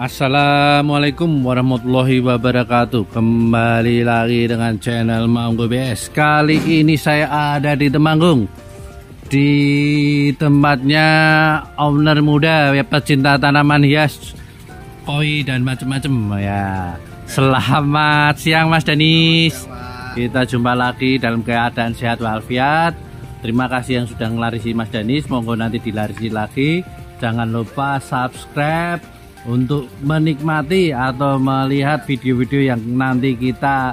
Assalamualaikum warahmatullahi wabarakatuh. Kembali lagi dengan channel Monggo BS. Kali ini saya ada di Temanggung, di tempatnya owner muda ya, pecinta tanaman hias, koi dan macam-macam ya. Selamat siang Mas Danis. Kita jumpa lagi dalam keadaan sehat walafiat. Terima kasih yang sudah ngelarisi Mas Danis. Monggo nanti dilarisi lagi. Jangan lupa subscribe untuk menikmati atau melihat video-video yang nanti kita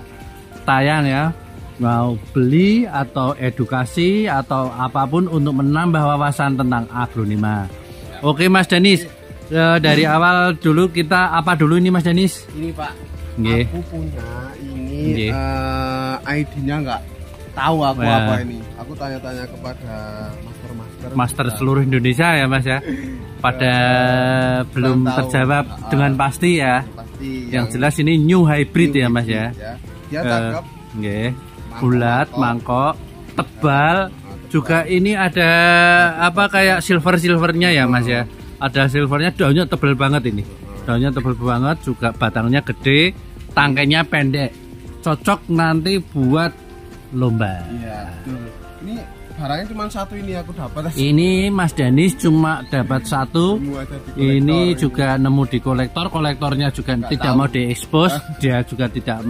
tayang ya. Mau beli atau edukasi atau apapun untuk menambah wawasan tentang aglonema. Oke Mas Danis, dari awal dulu kita apa dulu ini Mas Danis? Ini Pak, Nggih. aku punya ini ID-nya nggak tahu aku Ya. apa ini. Aku tanya-tanya kepada Master seluruh Indonesia ya Mas ya. Pada belum tahu. terjawab dengan pasti ya. Pasti Yang jelas ini new hybrid ya Mas ya. Dia cakep, Nggih. Bulat, mangkok, tebal. Juga ini ada apa kayak silvernya ya Mas ya. Ada silvernya, daunnya tebal banget ini. Daunnya tebal banget, juga batangnya gede, tangkainya pendek. Cocok nanti buat lomba. Iya, betul. Ini barangnya cuma satu ini aku dapat. Ini Mas Danis cuma dapat satu. Nemu ada di kolektor. Ini juga nemu di kolektor. Kolektornya juga Nggak tidak tahu. mau diekspos. Dia juga tidak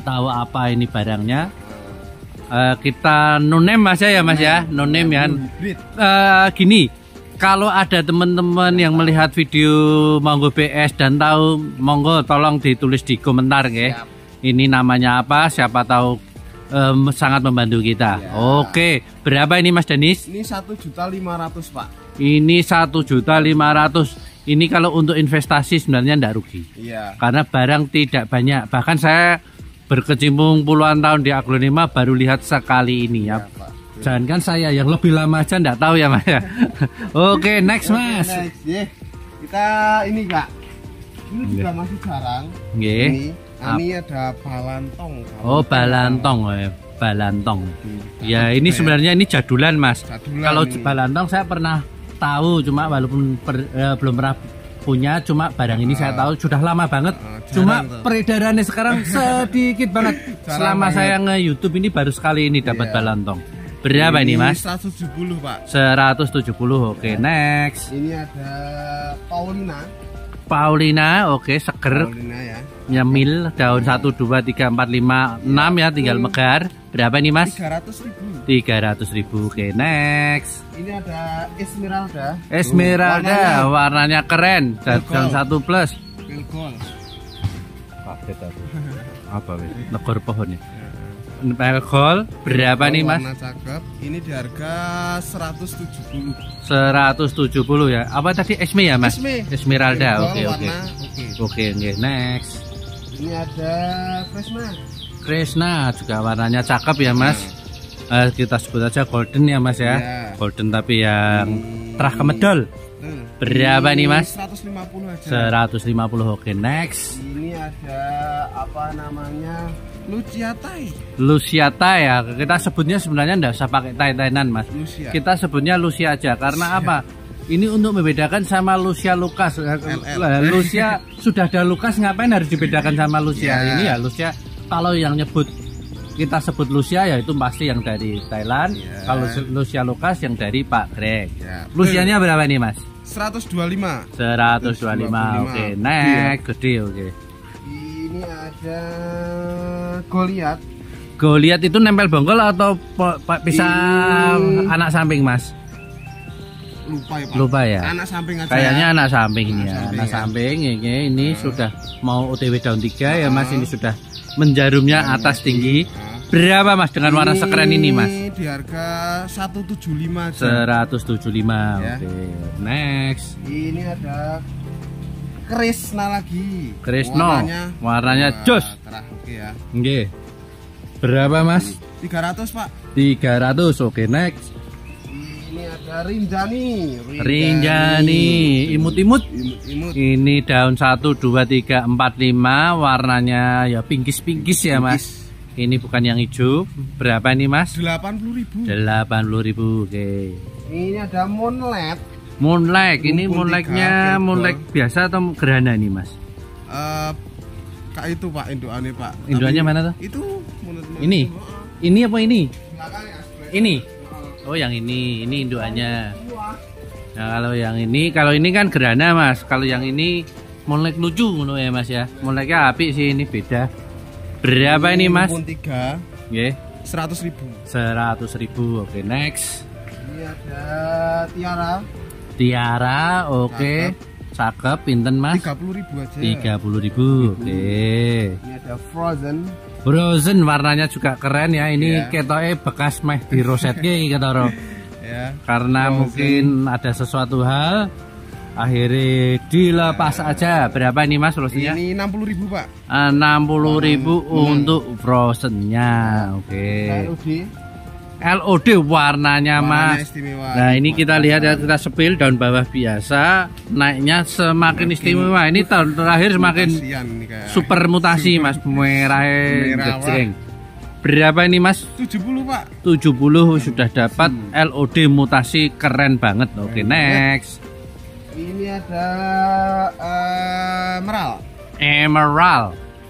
tahu apa ini barangnya. Kita no name Mas ya Mas ya, no name ya. Hybrid. Gini, kalau ada teman-teman yang melihat video Monggo BS dan tahu, monggo tolong ditulis di komentar ya. Ini namanya apa? Siapa tahu sangat membantu kita. Ya. Oke, berapa ini Mas Danis? Ini 1.500.000 Pak. Ini 1.500.000. Ini kalau untuk investasi sebenarnya tidak rugi. Iya. Karena barang tidak banyak. Bahkan saya berkecimpung puluhan tahun di aglonema baru lihat sekali ini ya. Iya, Pak. Jangankan saya, yang lebih lama aja tidak tahu ya Mas ya. Oke, next Mas. Next, yeah. Kita ini Kak. Ini juga masih jarang. Nggih. Ini ada balantong. Oh, balantong ya. Balantong. Ya, ini sebenarnya ini jadulan Mas. Jadulan Kalau ini. balantong saya pernah tahu, cuma walaupun belum pernah punya, cuma barang ini saya tahu sudah lama banget. Cuma tuh. peredarannya sekarang sedikit banget. Jarang Selama banget. saya nge-YouTube ini baru sekali ini dapat Iya. balantong. Berapa ini Mas? 170 Pak. 170. Oke, next. Ini ada Paulina, oke, seger. Paulina ya. Nyemil daun 1 2 3 4 5 6 ya, tinggal megar. Berapa ini Mas? 300.000. 300.000. Oke, next. Ini ada Esmeralda. Esmeralda, warnanya keren. Daun 1 plus. Pale gold. Kaget aku. Apa wis? Negor pohonnya. Pale gold, berapa nih Mas? Warna cakep. Ini di harga 170. 170 ya. Apa tadi Esme ya Mas? Esme. Esmeralda. Oke, Gold, oke. warna oke. Oke, next. Ini ada Krishna. Krishna juga warnanya cakep ya Mas. Kita sebut aja golden ya Mas ya. Iya. Golden tapi yang terah kemedol. Berapa nih Mas? 150 aja. 150. Oke, next. Ini ada apa namanya? Luciata ya. Kita sebutnya sebenarnya enggak usah pakai tai-tainan Mas. Lucia. Kita sebutnya Lucia aja karena apa? Ini untuk membedakan sama Lucia Lucas. Lucia sudah ada Lucas, ngapain harus dibedakan sama Lucia? Ya. Ini ya Lucia. Kalau yang kita sebut Lucia ya itu pasti yang dari Thailand. Ya. Kalau Lucia Lucas yang dari Pak Greg. Ya. Lucianya berapa nih Mas? 125. 125. Oke, next. Gede, oke. Ini ada Goliath. Goliath itu nempel bonggol atau bisa anak samping Mas? Lupa ya Pak. Lupa ya. Anak samping aja. Kayaknya anak samping ini ya. Anak Anak samping, samping ini sudah mau OTW daun 3 ya Mas. Ini sudah menjarumnya atas tinggi. Berapa Mas dengan warna sekeren ini Mas? Di harga 175 aja. 175. Ya. Oke. Next. Ini ada Krishna lagi. Krishna. Warnanya jos. Terah, oke ya. Nggih. Berapa Mas? 300 Pak. 300. Oke, next. Ini ada Rinjani. Rinjani, imut-imut. Imut. Ini daun 1 2 3 4 5, warnanya ya pinggis-pinggis ya Mas. Ini bukan yang hijau. Berapa nih Mas? 80.000. 80.000. Oke. Ini ada Moonlight. Moonlight, ini moonlightnya moonlight biasa atau gerhana nih Mas? Kak itu Pak, indukannya Pak. Indukannya mana tuh? Itu ini apa ini? Ini. Oh yang ini indukannya. Nah kalau ini kan gerhana Mas. Kalau yang ini moonlight lucu ya Mas ya. Moonlightnya api sih, ini beda. Berapa ini Mas? Rumpun 3. Nggih. 100.000. 100.000. Oke, next. Ini ada Tiara, oke. Cakep, pinten Mas? 30.000 aja. 30.000. Oke. Ini ada Frozen warnanya juga keren ya. Ini ketoke bekas meh di rosetke iki ketara. Ya. Karena mungkin ada sesuatu hal akhirnya dilepas aja. Berapa ini Mas Frozennya? Ini 60.000 Pak. 60.000 untuk Frozennya. Oke. LOD warnanya Mas. Istimewa. Nah ini kita lihat ya, kita sepil daun bawah biasa, naiknya semakin istimewa. Ini tahun terakhir semakin super mutasi Mas, merah gejreng. Berapa ini Mas? 70 Pak. 70 sudah dapat LOD mutasi keren banget. Oke, next. Ini ada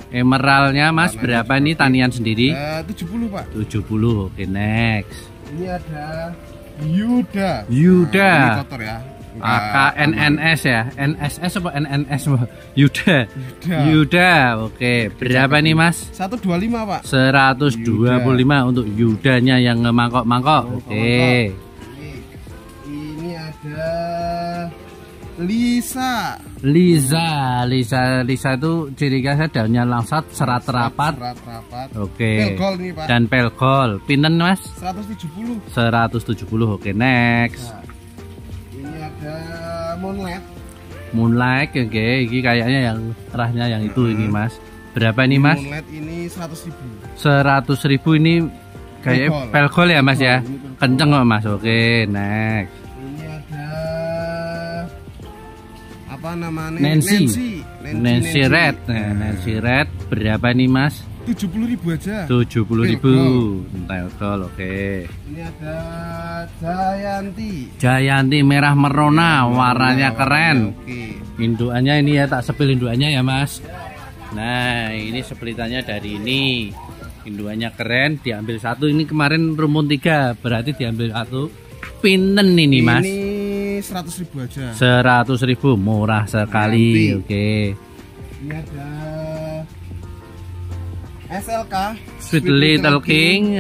Emeraldnya Mas berapa nih tanian sendiri? 70 Pak. 70. Oke, next. Ini ada Yuda. Ini kotor ya. AKNNS ya. NSS apa NNS? Yuda. Oke, berapa nih Mas? 125 Pak. 125 untuk Yudanya yang mangkok-mangkok. Oke. Ini ada Lisa itu ciri khasnya daunnya langsat, serat rapat. Oke. Pelgol nih Pak. Dan pelgol. Pinten Mas? 170. 170. Oke, next. Nah, ini ada Moonlight. Oke, ini kayaknya yang terahnya yang itu ini Mas. Berapa ini Mas? Moonlight ini 100.000. 100.000 ini kayak pelgol ya Mas ya. Kenceng kok Mas. Oke, next. Ini ada apa namanya? Nancy Red. Nah, Nancy Red berapa nih Mas? 70.000 aja. 70.000. Pelgol, oke. Ini ada Jayanti merah merona, warnanya keren. Oke. Indukannya ini ya, tak sepil indukannya ya Mas. Nah, ini sepelitannya dari ini. Indukannya keren, diambil satu. Ini kemarin rumpun 3, berarti diambil satu. Pinten ini Mas? Ini 100.000 aja. 100.000, murah sekali. Oke. Ini ada SLK Sweet Little King.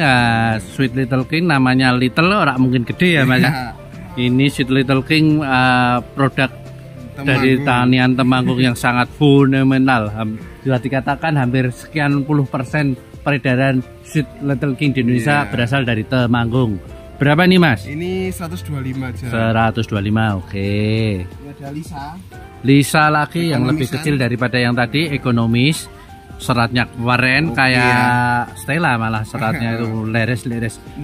Sweet Little King namanya little, orang mungkin gede ya Mas. Ini Sweet Little King, produk dari tanian Temanggung yang sangat fenomenal. Bisa dikatakan hampir sekian puluh % peredaran Sweet Little King di Indonesia berasal dari Temanggung. Berapa nih Mas? Ini 125 aja. 125, oke. Ini ada Lisa lagi yang lebih kecil daripada yang tadi, ekonomis. Seratnya keren kayak Stella, malah seratnya itu leres.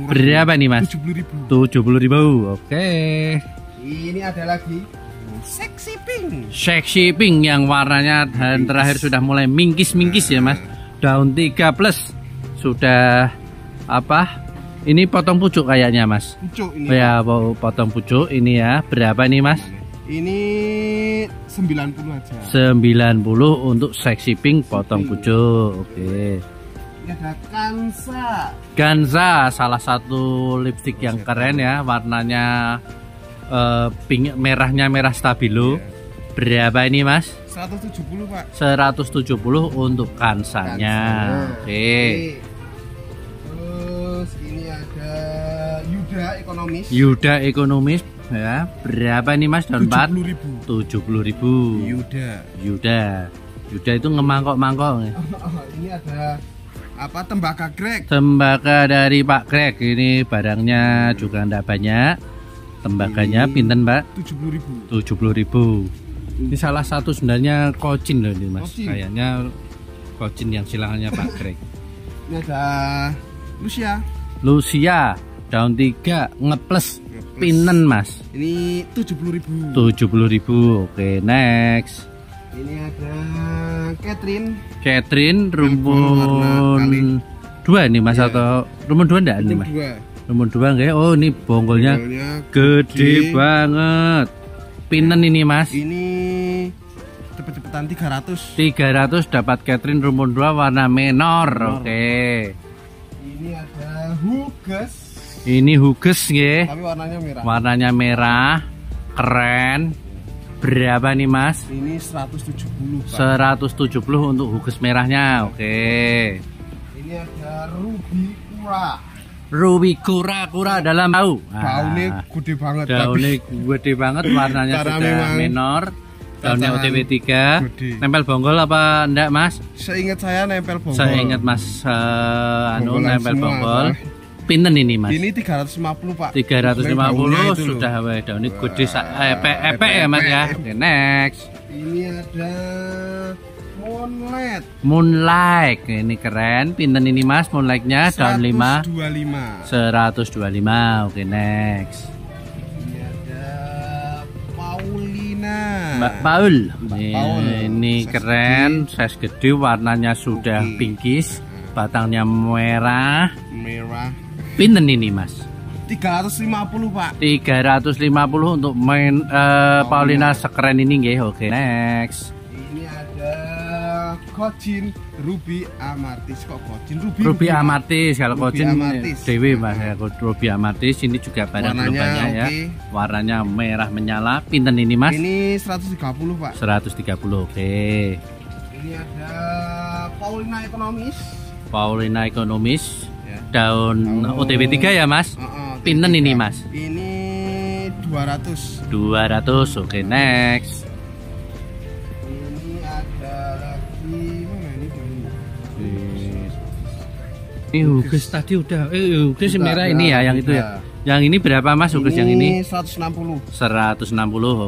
Berapa nih Mas? 70.000. Oke. Ini ada lagi Sexy Pink yang warnanya dan terakhir sudah mulai mingkis ya Mas. Daun 3 plus sudah apa? Ini potong pucuk kayaknya Mas. Pucuk ini. Ya, potong pucuk ini ya. Berapa nih Mas? Ini 90 aja. 90 untuk Sexy Pink potong pucuk. Oke. Ini ada Ganza, salah satu lipstick yang keren ya. Warnanya pink, merahnya merah stabilo. Berapa ini Mas? 170 Pak. 170 untuk Gansanya. Oke. Terus ini ada Yuda ekonomis ya. Berapa nih Mas daun 4? 70.000. Yuda itu ngemangkok-mangkok. Ini ada apa? Tembaka dari Pak Greg. Ini barangnya juga enggak banyak. Tembakanya pinten Mbak? 70.000. Ini salah satu sebenarnya kocin loh ini Mas. Kayaknya kocin yang silangannya Pak Greg. Ini ada Lucia daun 3 ngeples. Pinten Mas? Ini 70.000. Oke, next. Ini ada Catherine rumpun 2 nih Mas atau rumpun 2 enggak nih Mas? Rumpun 2 enggak ya? Oh, ini bonggolnya gede banget. Pinten ini Mas? Ini cepet-cepetan 300. 300 dapat Catherine rumpun 2 warna menor. Oke. Ini ada Huges. Ini Huges nggih. Tapi warnanya merah. Warnanya merah. Keren. Berapa nih Mas? Ini 170 Pak. 170 untuk Huges merahnya. Oke. Ini ada Ruby Kura. Ruby kura dalam bau. Daunnya gede banget. Daunnya gede banget, warnanya sudah menor. Daunnya OTW 3. Nempel bonggol apa enggak Mas? Seingat saya nempel bonggol. Saya ingat Mas nempel bonggol. Pinten ini Mas? Ini 350 Pak. 350 sudah daunnya gede epek ya Mas ya. Oke, next. Ini ada Moonlight. Ini keren. Pinten ini Mas Moonlightnya? Daun 5. 125. Oke, next. Ini ada Paulina. Mbak Paul. Ini keren, size gede, warnanya sudah pinkish, batangnya merah. Pinten ini Mas? 350 Pak. 350 untuk Paulina sekeren ini nggih. Oke, next. Ini ada Kojin Ruby Amartis. Kok Kojin Ruby Amartis. Kalau Kojin dewe Mas ya. Ruby Amartis ini juga barang belum banyak ya. Warnanya merah menyala. Pinten ini Mas? Ini 130 Pak. 130. Oke. Ini ada Paulina Ekonomis. Paulina Ekonomis ya. Daun OTW 3 ya Mas? Pinten ini Mas? Ini 200. 200. Oke, next. Huges tadi udah. Huges merah ini ya, yang itu ya. Yang ini berapa Mas Huges yang ini? 160. 160.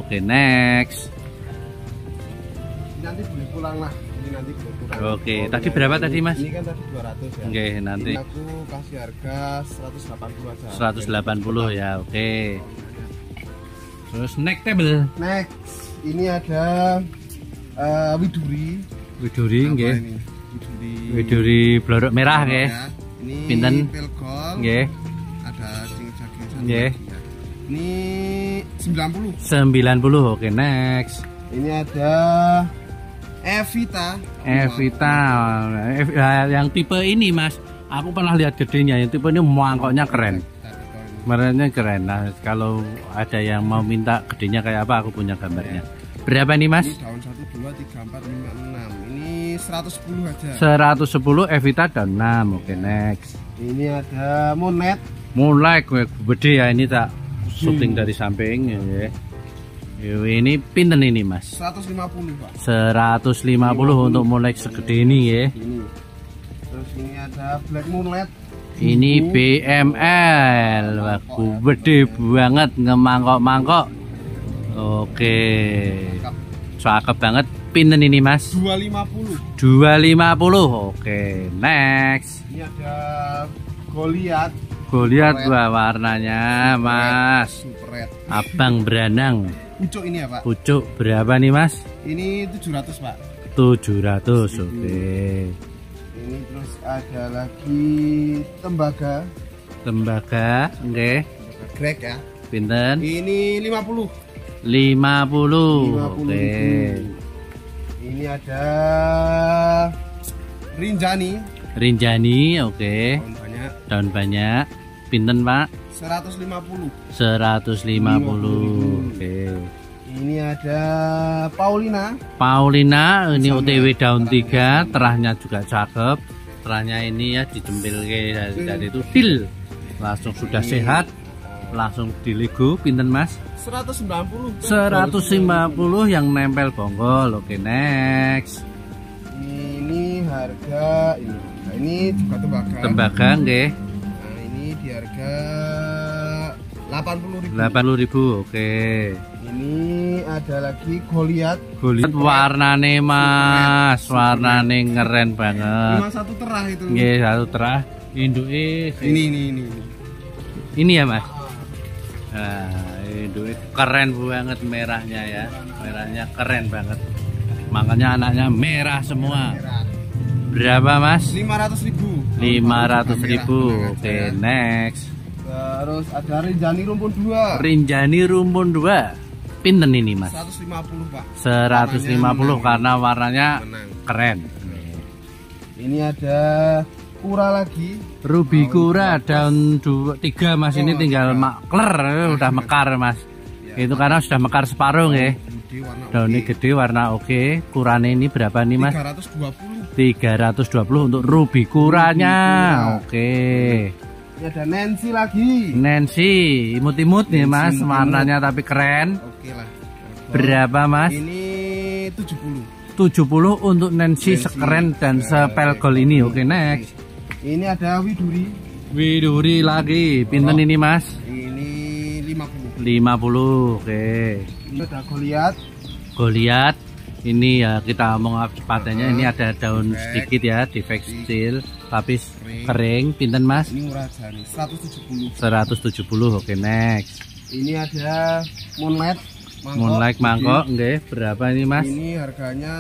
Oke, next. Nanti boleh pulang lah. Ini nanti boleh pulang. Oke, tadi berapa tadi Mas? Ini kan tadi 200 ya. Oke, nanti. Ini aku kasih harga 180 aja. 180 ya, oke. Terus next table. Next, ini ada Widuri. Widuri nggih. Widuri blorok merah nggih. Ini pinten? Pelgol. Nggih. Ada cing-cing. Nggih. Ini 90. 90. Oke, next. Ini ada Evita. Yang tipe ini Mas, aku pernah lihat gedenya. Yang tipe ini mangkoknya keren. Merahnya keren. Nah, kalau ada yang mau minta gedenya kayak apa, aku punya gambarnya. Berapa nih Mas? Ini daun 1, 2, 3, 4, 5, 6. Ini 110 aja. 110 Evita daun 6. Oke, next. Ini ada Moonlight gede ya, ini tak syuting dari samping ya. Ini pinten ini Mas? 150 Pak. 150 untuk Moonlight segede ini ya. Terus ini ada Black Moonlight. Ini BML. Wah, gede banget, ngemangkok-mangkok. Oke. Cakep banget. Pinten ini Mas? 250. 250. Oke, next. Ini ada Goliath. Wah, warnanya Mas. Super red. Abang beranang. Pucuk ini ya Pak? Pucuk berapa nih Mas? Ini 700 Pak. 700. Oke. Ini terus ada lagi tembaga. Nggih. Greg ya. Pinten? Ini 50. 50. Oke. Ini ada Rinjani. Oke. Daun banyak. Pinten Pak? 150. 150. Oke. Ini ada Paulina. Ini OTW daun 3, terahnya juga cakep. Terahnya ini ya dijempil dari itu til. Langsung sudah sehat. Langsung dilego. Pinten Mas? 190. 150 yang nempel bonggol. Oke, next. Ini harga ini juga tembaga nggih. Nah, ini di harga 80.000. 80.000. Oke. Ini ada lagi Goliath. Warnane Mas, warnane ngeren banget. Cuma satu terah itu. Nggih, satu terah. Induke ini. Ini ya Mas. Nah, induke keren banget merahnya ya. Merahnya keren banget. Makanya anaknya merah semua. Berapa Mas? 500.000. 500.000. Oke, next. Terus ada Rinjani rumpun 2. Rinjani rumpun 2. Pinten ini Mas? 150 Pak. 150 karena warnanya keren. Ini ada kura lagi. Ruby kura daun 3 Mas, ini tinggal makler udah mekar Mas. Itu karena sudah mekar separuh ya. Daunnya gede, warna oke. Kurane ini berapa nih Mas? 320 untuk ruby kuranya. Oke. Ini ada Nancy lagi. Nancy, imut-imut nih Mas, warnanya tapi keren. Oke lah. Berapa Mas? Ini 70. 70 untuk Nancy sekeren dan sepelgol ini. Oke, next. Ini ada widuri. Widuri lagi. Pinten ini Mas? Ini 50. 50. Oke. Ini ada Goliath. Goliath. Ini ya kita ngomong cepatnya, ini ada daun sedikit ya, defect kecil tapi kering. Pinten Mas? Ini murah jani, 170. 170. Oke, next. Ini ada Moonlight. Moonlight mangkok, nggih. Berapa ini Mas? Ini harganya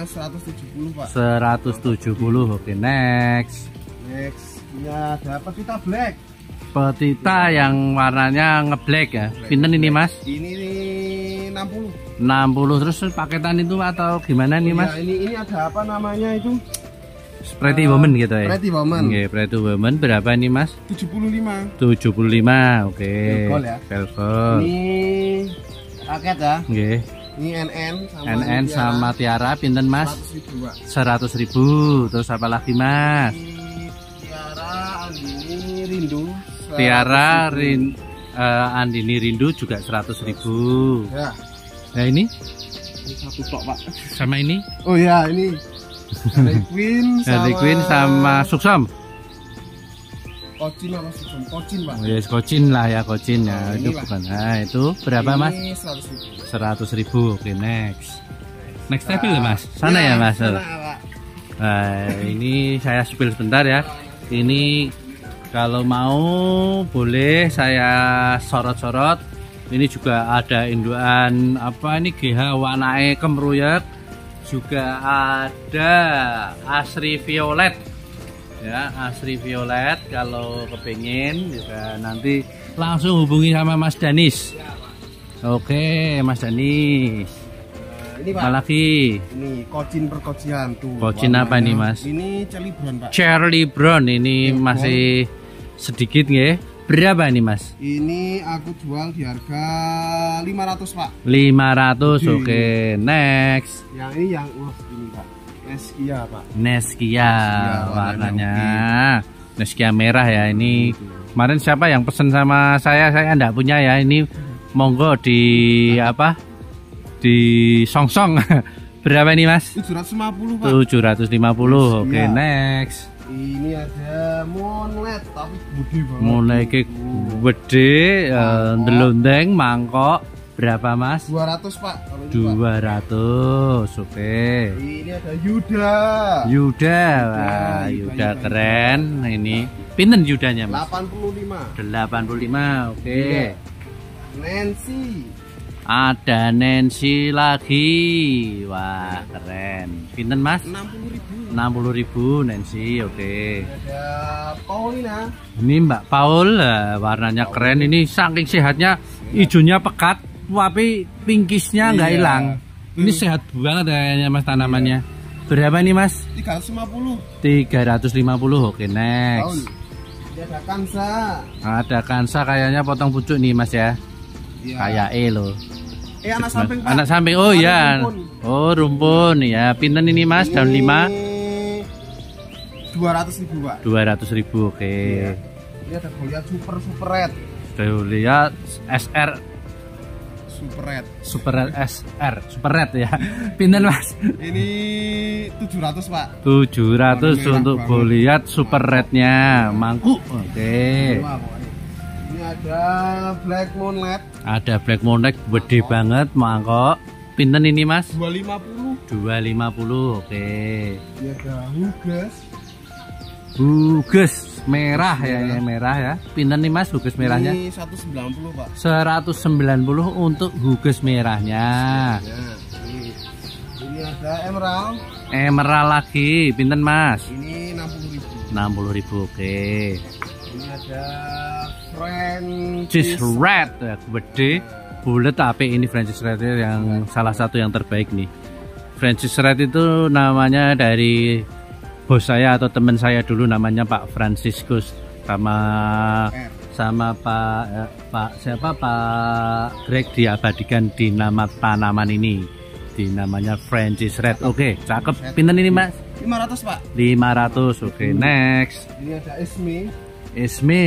170 Pak. 170. Oke, next. Next, ini ada petita black. Petita yang warnanya ngeblack ya. Pinten ini Mas? Ini 60. 60. Terus paketan itu atau gimana nih Mas? Ya, ini ada apa namanya itu? Pretty Woman gitu ya. Pretty Woman. Oke, Pretty Woman berapa nih Mas? 75. 75. Oke. Velcol ya. Velcol. Ini paket ya. Oke. Ini NN sama Tiara pinten Mas? 100.000. Terus apa lagi Mas? Tiara Andini Rindu. Tiara Andini Rindu juga 100.000. Ya. Nah ini satu tok Pak. sama ini? Oh ya ini Harley Quinn sama Suksom. Kocin apa Suksom? Kocin Pak. Oh yes, Kocin lah ya, Kocin ya. Itu bukan. Nah itu berapa Mas? Ini 100.000. Oke, next. Next table ya Mas? Sana ya Mas? Sana, Pak. Nah, ini saya spill sebentar ya. Ini kalau mau boleh saya sorot-sorot. Ini juga ada induan apa ini GH warnanya kemeruyek. Juga ada Asri Violet. Ya, Asri Violet kalau kepingin juga nanti langsung hubungi sama Mas Danis. Oke, Mas Danis. Ini Pak. Apalagi? Ini Kocin perkocian tuh. Kocin apa nih Mas? Ini Charlie Brown Pak. Charlie Brown ini masih sedikit nggih. Berapa nih Mas? Ini aku jual di harga 500 Pak. 500. Oke, next. Yang ini yang ini Pak. Neskia Pak. Neskia warnanya. Neskia merah ya ini. Kemarin siapa yang pesen sama saya enggak punya ya. Ini monggo di apa? Di songsong. Berapa ini Mas? 750 Pak. 750. Oke, next. Ini ada Moonlight tapi gede banget. Moonlight gede, ndelondeng mangkok. Berapa Mas? 200 Pak. 200. Oke. Ini ada Yuda. Yuda. Wah, Yuda keren. Ini pinten Yudanya Mas? 85. 85. Oke. Nancy. Ada Nancy lagi. Wah, keren. Pinten Mas? 60.000. 60.000 Nancy. Oke. Ada Paulina. Ini Mbak Paul, warnanya keren. Ini saking sehatnya, hijaunya pekat, tapi pinkisnya nggak hilang. Ini sehat banget kayaknya Mas tanamannya. Berapa nih Mas? 350. 350. Oke, next. Paul. Ini ada Kansa. Ada Kansa kayaknya potong pucuk nih Mas ya. Kayak loh. Anak samping Pak. Anak samping. Oh iya. Oh, rumpun ya. Pinten ini Mas? Daun 5. 200.000 Pak. 200.000. Oke. Ini ada Goliath super red. Goliath SR super red SR super red ya. Pinten Mas? Ini 700 Pak. 700 untuk Goliath super rednya. Mangkuk. Oke. Ini ada Black Moonlight. Ada Black Moonlight gede banget mangkok. Pinten ini Mas? 250. 250. Oke. Ini ada Huges. Huges merah ya, merah ya. Pinten nih Mas Huges merahnya? Ini 190 Pak. 190 untuk Huges merahnya. Ya, ini ada Emerald. Emerald lagi. Pinten Mas? Ini 60.000. 60.000. Oke. Ini ada French Red ya, gede. bulat tapi ini Francis Red yang salah satu yang terbaik nih. Francis Red itu namanya dari bos saya atau teman saya dulu, namanya Pak Franciscus, sama Pak Greg diabadikan di nama tanaman ini, di namanya Francis Red. Oke, cakep. Pinten ini Mas? 500 Pak. 500. Oke, next. Ini ada Esme. Esme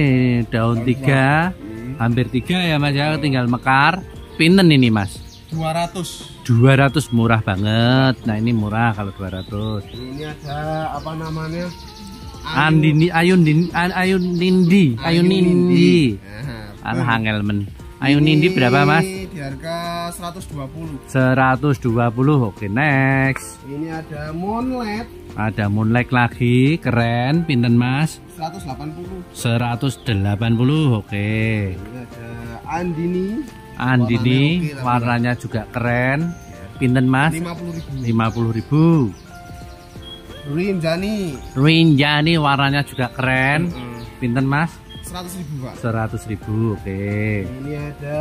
daun 3, hampir 3 ya Mas ya, tinggal mekar. Pinten ini Mas? 200. 200, murah banget. Nah ini murah kalau 200. Ini ada apa namanya? Ayun Nindi. Angel men. Ayun Nindi berapa Mas? Di harga 120. 120. Oke, next. Ini ada Moonlight. Ada Moonlight lagi, keren. Pinten Mas? 180. 180. Oke. Ini ada Andini. Andini warnanya juga keren. Pinten Mas? 50.000. 50.000. Rinjani warnanya juga keren. Pinten Mas? 100.000 Pak. 100.000. Oke. Ini ada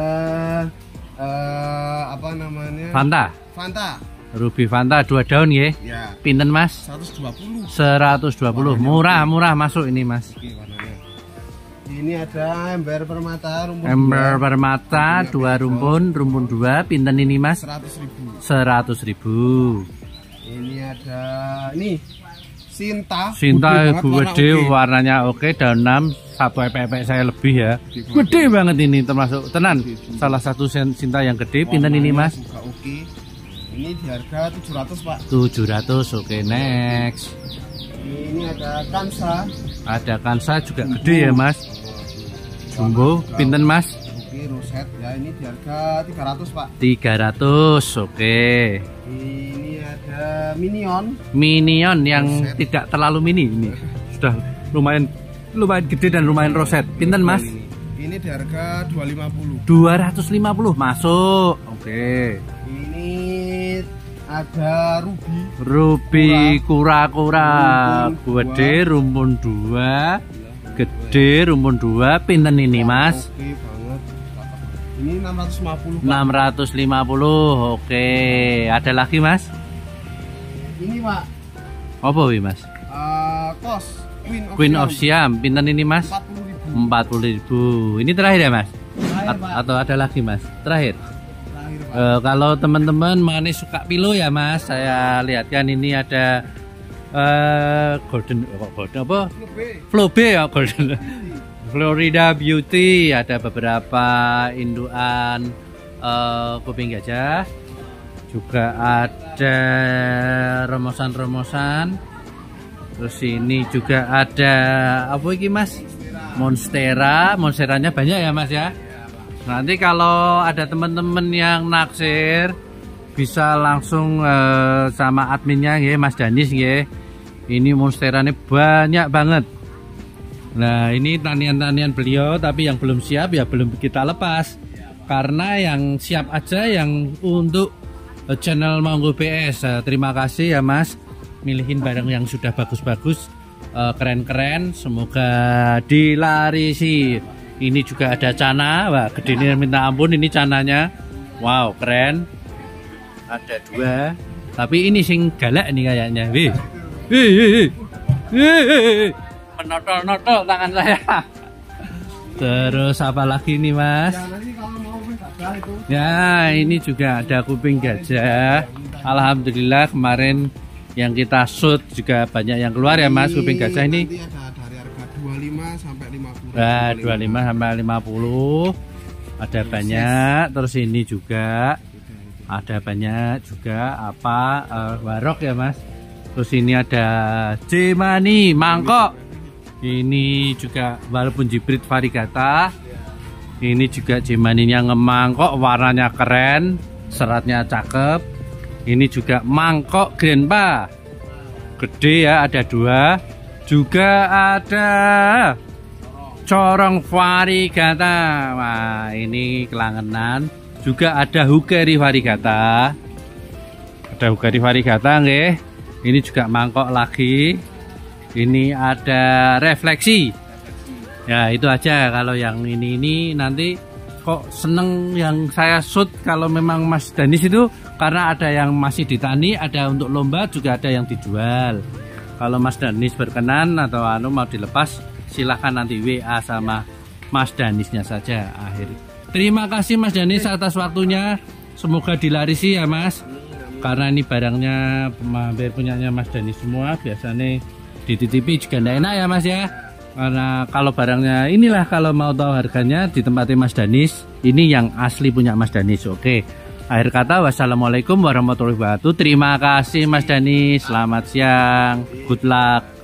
apa namanya? Fanta. Ruby Fanta 2 daun ya. Ya. Pinten Mas? 120. 120. Murah masuk ini Mas. Oke, warnanya. Ini ada ember permata, rumpun ember permata 2 rumpun 2. Pinten ini Mas? 100.000. 100.000. Ini ada Sinta ibu gede, warnanya oke, daun 6, 1 epek saya lebih ya. Gede banget ini, termasuk tenan salah satu Sinta yang gede. Pinten ini Mas? Juga oke. Ini di harga 700 Pak. 700. Oke, next. Ini ada Kansa. Ada Kansa juga gede ya Mas. Jumbo. Pinten Mas? Oke, roset ya, ini di harga 300 Pak. 300. Oke. Ini ada Minion yang roset. Tidak terlalu mini ini. Sudah lumayan gede dan lumayan roset. Pinten Mas? Ini di harga 250. 250 masuk. Oke. Ini ada Ruby kura-kura gede, rumpun 2, gede, rumpun 2. Pinten ini Mas? Oke banget. Ini 650 Pak. 650. Oke. Ada lagi Mas? Ini Pak. Apa wi Mas? Queen of Siam. Pinten ini Mas? 40.000. Ini terakhir ya Mas? Atau ada lagi Mas? Terakhir. Kalau teman-teman mengenai suka pilo ya Mas, saya lihatkan ini ada golden apa? Flobe ya, golden. Florida Beauty, ada beberapa indukan kuping gajah. Juga ada remosan-remosan. Terus ini juga ada apa ini Mas? Monsteranya banyak ya Mas ya. Nanti kalau ada teman-teman yang naksir bisa langsung sama adminnya ya Mas Danis ya. Ini monsteranya banyak banget. Nah ini tanian-tanian beliau, tapi yang belum siap ya belum kita lepas. Karena yang siap aja yang untuk channel Maunggo BS. Terima kasih ya Mas, milihin barang yang sudah bagus-bagus, keren-keren. Semoga dilarisi. Ini juga ada cana, wah gede ini minta ampun ini cananya. Wow keren. Ada 2. Tapi ini sing galak ini kayaknya. Menotol-notol tangan saya. Terus apa lagi nih Mas? Ya ini juga ada kuping gajah. Alhamdulillah kemarin yang kita shoot juga banyak yang keluar ya Mas, kuping gajah ini. 25 sampai 50. Nah, 25 sampai 50. Ada banyak. Terus ini juga ada banyak juga apa warok ya Mas. Terus ini ada Jemani mangkok. Ini juga walaupun hybrid variegata. Ini juga Jemaninya ngemangkok, warnanya keren, seratnya cakep. Ini juga mangkok grandpa. Gede ya, ada 2. Juga ada corong variegata. Wah, ini kelangenan. Juga ada hukeri variegata. Ada hukeri variegata nggih. Ini juga mangkok lagi. Ini ada refleksi. Ya, itu aja. Kalau yang ini nanti kok seneng yang saya shoot kalau memang Mas Danis itu karena ada yang masih ditani, ada untuk lomba, juga ada yang dijual. Kalau Mas Danis berkenan atau mau dilepas, silahkan nanti WA sama Mas Danisnya saja. Terima kasih Mas Danis atas waktunya. Semoga dilarisi ya Mas. Karena ini barangnya hampir punyanya Mas Danis semua. Biasanya dititipi juga enggak enak ya Mas ya. Karena kalau barangnya inilah, kalau mau tahu harganya di tempatnya Mas Danis, ini yang asli punya Mas Danis. Oke, akhir kata wassalamualaikum warahmatullahi wabarakatuh. Terima kasih Mas Danis, selamat siang, good luck.